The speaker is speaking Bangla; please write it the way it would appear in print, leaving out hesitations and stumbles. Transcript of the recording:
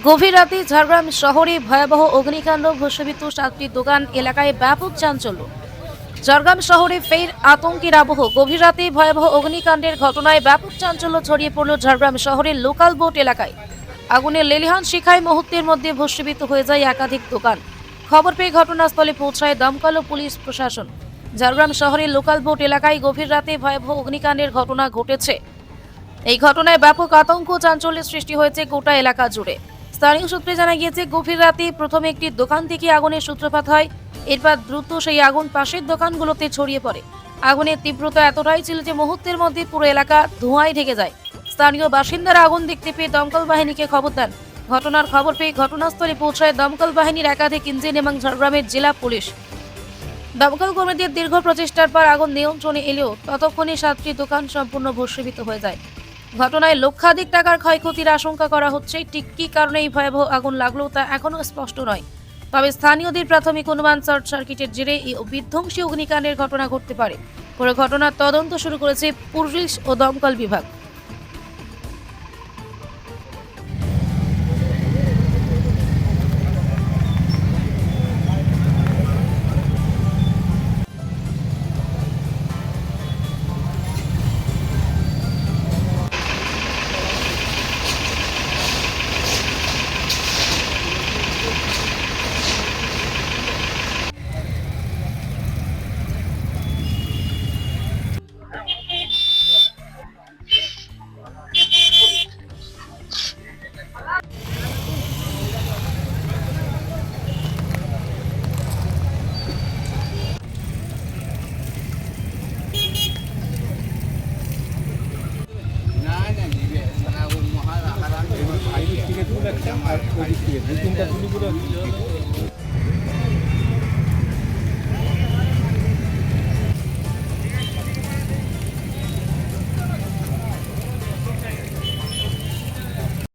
গভীর রাতে ঝাড়গ্রাম শহরে ভয়াবহ অগ্নিকাণ্ড, ভস্মীভূত 7টি দোকান, এলাকায় ব্যাপক চাঞ্চল্য। ঝাড়গ্রাম শহরে ফের আতঙ্কের আবহ। গভীর রাতে ভয়াবহ অগ্নিকাণ্ডের ঘটনায় ব্যাপক চাঞ্চল্য ছড়িয়ে পড়ল ঝাড়গ্রাম শহরের লোকাল বোট এলাকায়। আগুনের লেলিহান শিখায় মুহূর্তের মধ্যে ভস্মীভূত হয়ে যায় একাধিক দোকান। খবর পেয়ে ঘটনাস্থলে পৌঁছায় দমকল ও পুলিশ প্রশাসন। ঝাড়গ্রাম শহরের লোকাল বোট এলাকায় গভীর রাতে ভয়াবহ অগ্নিকাণ্ডের ঘটনা ঘটেছে। এই ঘটনায় ব্যাপক আতঙ্ক ও চাঞ্চল্যের সৃষ্টি হয়েছে গোটা এলাকা জুড়ে। স্থানীয় সূত্রে জানা গিয়েছে, গভীর রাতে প্রথমে একটি দোকান থেকে আগুনের সূত্রপাত হয়। এরপর দ্রুত সেই আগুন পাশের দোকানগুলোতে ছড়িয়ে পড়ে। আগুনের তীব্রতা এতটাই ছিল যে মুহূর্তের মধ্যে পুরো এলাকা ধোঁয়ায় ঢেকে যায়। স্থানীয় বাসিন্দারা আগুন দেখতে পেয়ে দমকল বাহিনীকে খবর দেন। ঘটনার খবর পেয়ে ঘটনাস্থলে পৌঁছায় দমকল বাহিনীর একাধিক ইঞ্জিন এবং ঝাড়গ্রামের জেলা পুলিশ। দমকল কর্মীদের দীর্ঘ প্রচেষ্টার পর আগুন নিয়ন্ত্রণে এলেও ততক্ষণে 7টি দোকান সম্পূর্ণ ভস্মীভূত হয়ে যায়। ঘটনায় লক্ষাধিক টাকার ক্ষয়ক্ষতির আশঙ্কা করা হচ্ছে। ঠিক কী কারণে এই ভয়াবহ আগুন লাগলো তা এখনও স্পষ্ট নয়। তবে স্থানীয়দের প্রাথমিক অনুমান, শর্ট সার্কিটের জেরে এই বিধ্বংসী অগ্নিকাণ্ডের ঘটনা ঘটতে পারে। পুরো ঘটনার তদন্ত শুরু করেছে পুলিশ ও দমকল বিভাগ। আর ওই দিক থেকে দু তিনটা তুলি করে